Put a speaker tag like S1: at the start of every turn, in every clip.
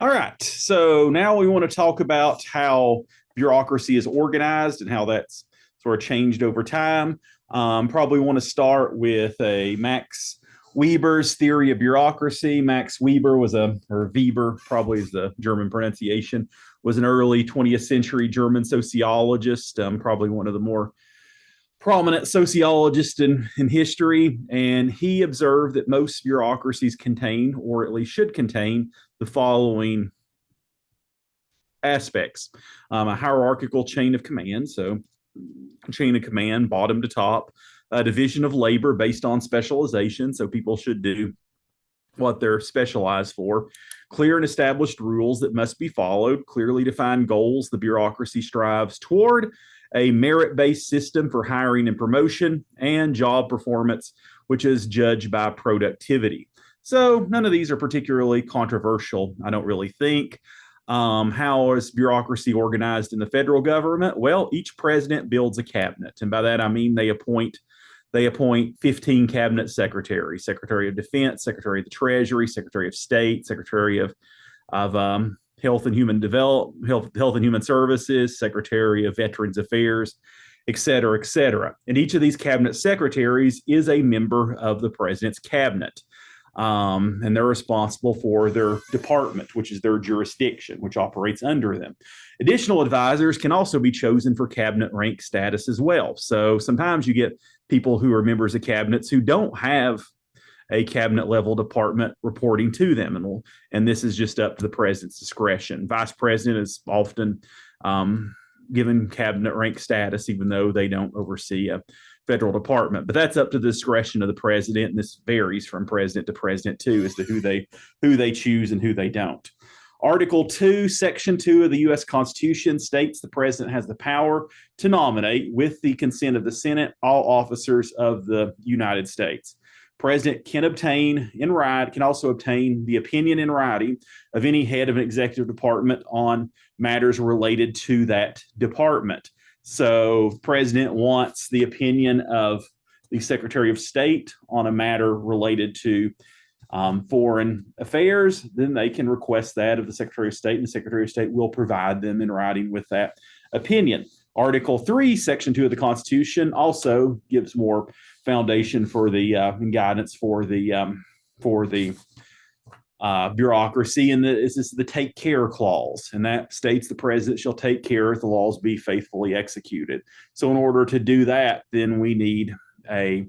S1: All right. So now we want to talk about how bureaucracy is organized and how that's sort of changed over time. Probably want to start with a Max Weber's theory of bureaucracy. Max Weber was or Weber probably is the German pronunciation, was an early 20th century German sociologist, probably one of the more prominent sociologist in history, and he observed that most bureaucracies contain, or at least should contain, the following aspects: a hierarchical chain of command, so chain of command, bottom to top, a division of labor based on specialization, so people should do what they're specialized for, clear and established rules that must be followed, clearly defined goals the bureaucracy strives toward, a merit-based system for hiring and promotion, and job performance, which is judged by productivity. So none of these are particularly controversial, I don't really think. How is bureaucracy organized in the federal government? Well, each president builds a cabinet, and by that I mean they appoint 15 cabinet secretaries: Secretary of Defense, Secretary of the Treasury, Secretary of State, Secretary of Health and Human Health and Human Services, Secretary of Veterans Affairs, et cetera, et cetera. And each of these cabinet secretaries is a member of the president's cabinet. And they're responsible for their department, which is their jurisdiction, which operates under them. Additional advisors can also be chosen for cabinet rank status as well. So sometimes you get people who are members of cabinets who don't have a cabinet level department reporting to them. And this is just up to the president's discretion. Vice president is often given cabinet rank status, even though they don't oversee a federal department. But that's up to the discretion of the president, and this varies from president to president too, as to who they choose and who they don't. Article 2, Section 2 of the U.S. Constitution states the president has the power to nominate, with the consent of the Senate, all officers of the United States. President can also obtain the opinion in writing of any head of an executive department on matters related to that department. So the president wants the opinion of the Secretary of State on a matter related to foreign affairs, then they can request that of the Secretary of State, and the Secretary of State will provide them in writing with that opinion. Article 3, Section 2 of the Constitution also gives more foundation for the guidance for the bureaucracy, and this is the take care clause, and that states the president shall take care that the laws be faithfully executed. So in order to do that, then we need a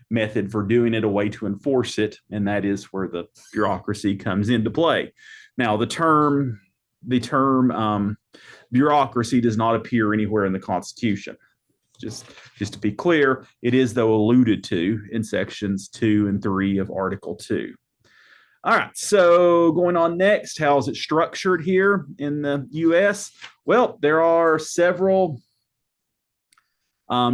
S1: method for doing it, a way to enforce it, and that is where the bureaucracy comes into play. Now, the term bureaucracy does not appear anywhere in the Constitution. Just to be clear, it is, though, alluded to in sections 2 and 3 of Article 2. All right, so going on next, how is it structured here in the U.S.? Well, there are several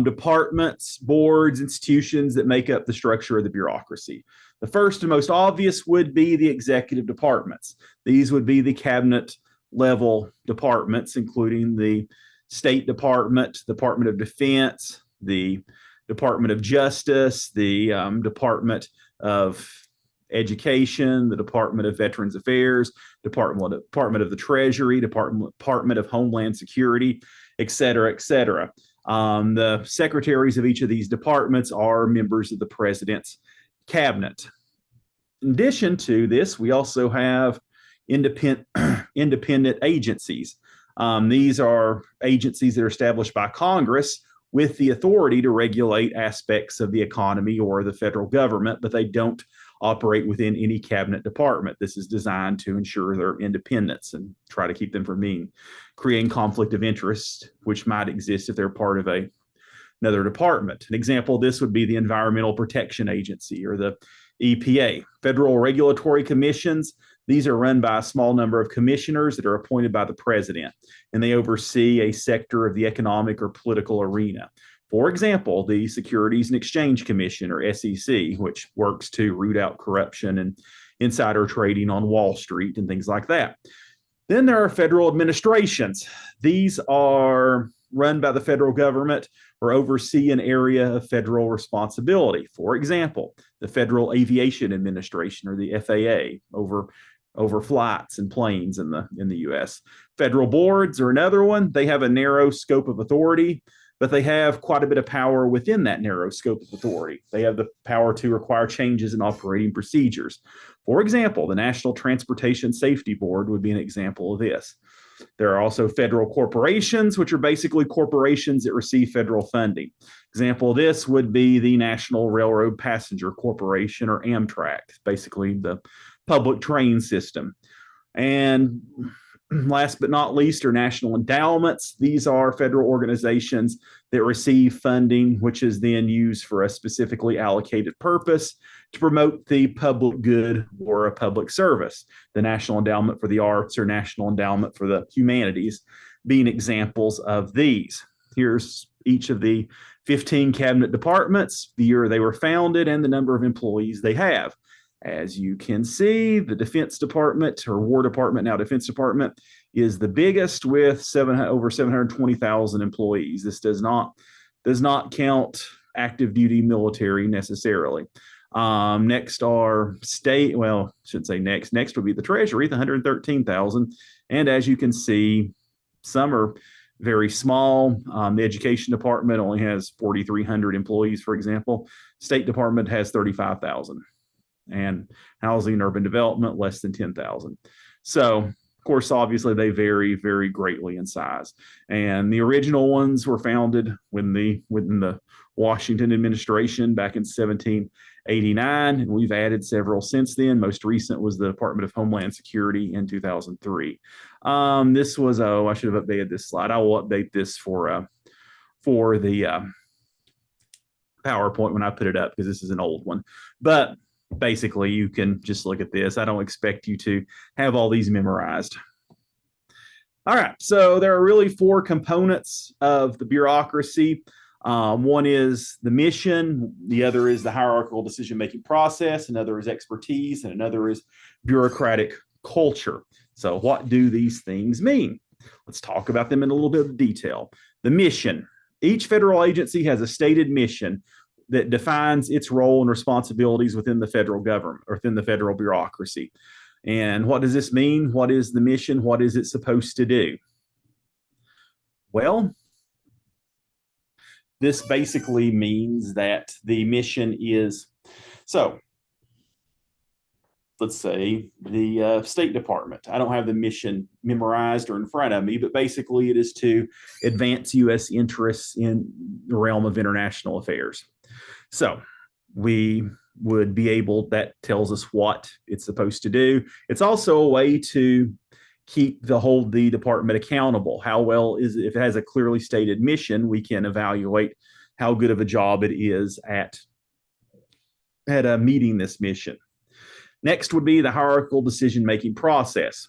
S1: departments, boards, institutions that make up the structure of the bureaucracy. The first and most obvious would be the executive departments. These would be the cabinet level departments, including the State Department, Department of Defense, the Department of Justice, the Department of Education, the Department of Veterans Affairs, Department of the Treasury, Department of Homeland Security, et cetera, et cetera. The secretaries of each of these departments are members of the president's cabinet. In addition to this, we also have independent agencies. These are agencies that are established by Congress with the authority to regulate aspects of the economy or the federal government, but they don't operate within any cabinet department. This is designed to ensure their independence and try to keep them from creating conflict of interest, which might exist if they're part of another department. An example of this would be the Environmental Protection Agency, or the EPA. Federal regulatory commissions, these are run by a small number of commissioners that are appointed by the president, and they oversee a sector of the economic or political arena. For example, the Securities and Exchange Commission, or SEC, which works to root out corruption and insider trading on Wall Street and things like that. Then there are federal administrations. These are run by the federal government or oversee an area of federal responsibility. For example, the Federal Aviation Administration, or the FAA, over flights and planes in the U.S. Federal boards are another one. They have a narrow scope of authority, but they have quite a bit of power within that narrow scope of authority. They have the power to require changes in operating procedures. For example, the National Transportation Safety Board would be an example of this. There are also federal corporations, which are basically corporations that receive federal funding. Example of this would be the National Railroad Passenger Corporation, or Amtrak, basically the public train system. And last but not least are national endowments. These are federal organizations that receive funding, which is then used for a specifically allocated purpose to promote the public good or a public service. The National Endowment for the Arts or National Endowment for the Humanities being examples of these. Here's each of the 15 cabinet departments, the year they were founded, and the number of employees they have. As you can see, the Defense Department, or War Department, now Defense Department, is the biggest with over 720,000 employees. This does not count active duty military necessarily. Next are state, well, I shouldn't say next. Next would be the Treasury, the 113,000. And as you can see, some are very small. The Education Department only has 4,300 employees, for example. State Department has 35,000. And Housing and Urban Development, less than 10,000. So, of course, obviously, they vary very greatly in size. And the original ones were founded within the Washington administration back in 1789, and we've added several since then. Most recent was the Department of Homeland Security in 2003. This was, I should have updated this slide. I will update this for the PowerPoint when I put it up, because this is an old one. But basically, you can just look at this. I don't expect you to have all these memorized. All right, so there are really four components of the bureaucracy. One is the mission, the other is the hierarchical decision-making process, another is expertise, and another is bureaucratic culture. So what do these things mean? Let's talk about them in a little bit of detail. The mission. Each federal agency has a stated mission that defines its role and responsibilities within the federal government or within the federal bureaucracy. And what does this mean? What is the mission? What is it supposed to do? Well, this basically means that the mission is, so let's say the State Department. I don't have the mission memorized or in front of me, but basically it is to advance U.S. interests in the realm of international affairs. So we would be able, that tells us what it's supposed to do. It's also a way to hold the department accountable. How well is it? If it has a clearly stated mission, we can evaluate how good of a job it is at meeting this mission. Next would be the hierarchical decision-making process.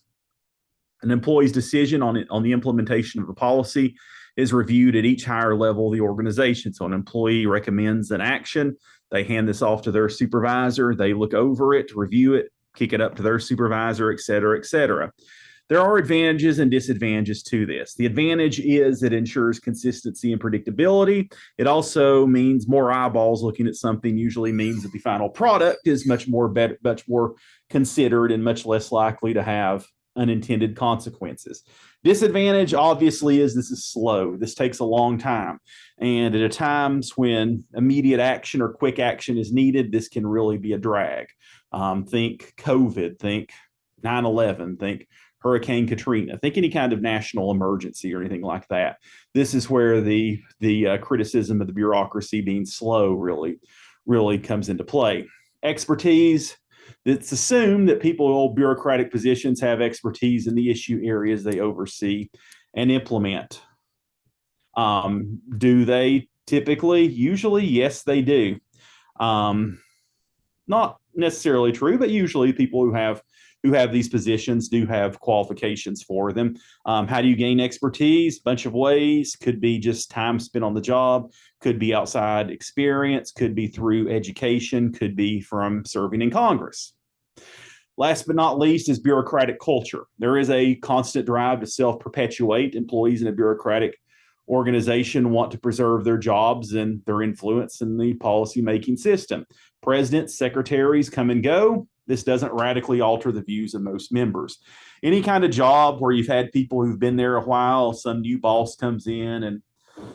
S1: An employee's decision on the implementation of a policy is reviewed at each higher level of the organization. So an employee recommends an action. They hand this off to their supervisor. They look over it, review it, kick it up to their supervisor, et cetera, et cetera. There are advantages and disadvantages to this. The advantage is it ensures consistency and predictability. It also means more eyeballs looking at something usually means that the final product is much more considered and much less likely to have unintended consequences. Disadvantage, obviously, is this is slow. This takes a long time. And at times when immediate action or quick action is needed, this can really be a drag. Think COVID, think 9/11, think Hurricane Katrina, think any kind of national emergency or anything like that. This is where the criticism of the bureaucracy being slow really comes into play. Expertise. It's assumed that people in old bureaucratic positions have expertise in the issue areas they oversee and implement. Do they typically? Usually, yes, they do. Not necessarily true, but usually people who have these positions do have qualifications for them. How do you gain expertise? A bunch of ways. Could be just time spent on the job, could be outside experience, could be through education, could be from serving in Congress. Last but not least is bureaucratic culture. There is a constant drive to self-perpetuate. Employees in a bureaucratic organization want to preserve their jobs and their influence in the policy-making system. Presidents, secretaries come and go. this doesn't radically alter the views of most members. Any kind of job where you've had people who've been there a while, some new boss comes in and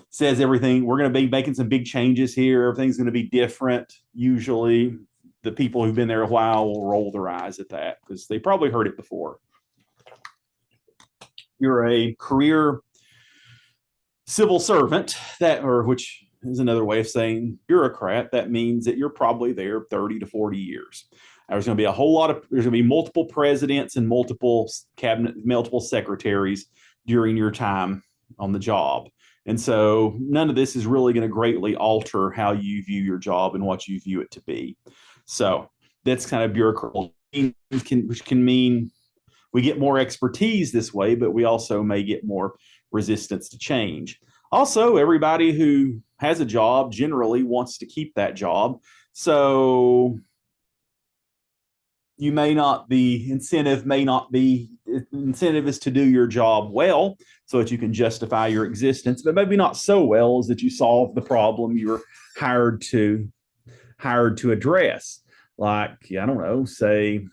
S1: says everything, we're going to be making some big changes here, everything's going to be different. Usually the people who've been there a while will roll their eyes at that because they probably heard it before. You're a career civil servant, which is another way of saying bureaucrat. That means that you're probably there 30 to 40 years. There's going to be there's going to be multiple presidents and multiple cabinet, multiple secretaries during your time on the job. And so none of this is really going to greatly alter how you view your job and what you view it to be. So that's kind of bureaucratic, which can mean we get more expertise this way, but we also may get more resistance to change. Also, everybody who has a job generally wants to keep that job. So you may not be, incentive is to do your job well so that you can justify your existence, but maybe not so well as that you solve the problem you were hired to address. Like, I don't know, say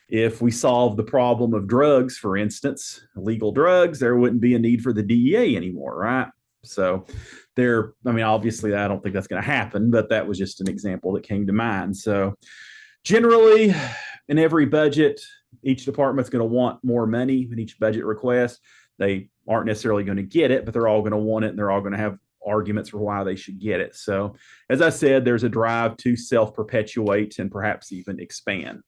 S1: if we solve the problem of drugs, for instance, illegal drugs, there wouldn't be a need for the DEA anymore, right? So obviously I don't think that's going to happen, but that was just an example that came to mind. So generally, in every budget, each department's going to want more money in each budget request. They aren't necessarily going to get it, but they're all going to want it, and they're all going to have arguments for why they should get it. So, as I said, there's a drive to self-perpetuate and perhaps even expand.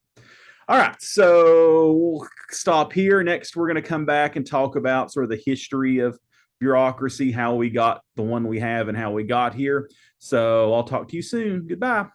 S1: All right, so we'll stop here. Next, we're going to come back and talk about sort of the history of bureaucracy, how we got the one we have and how we got here. So I'll talk to you soon. Goodbye.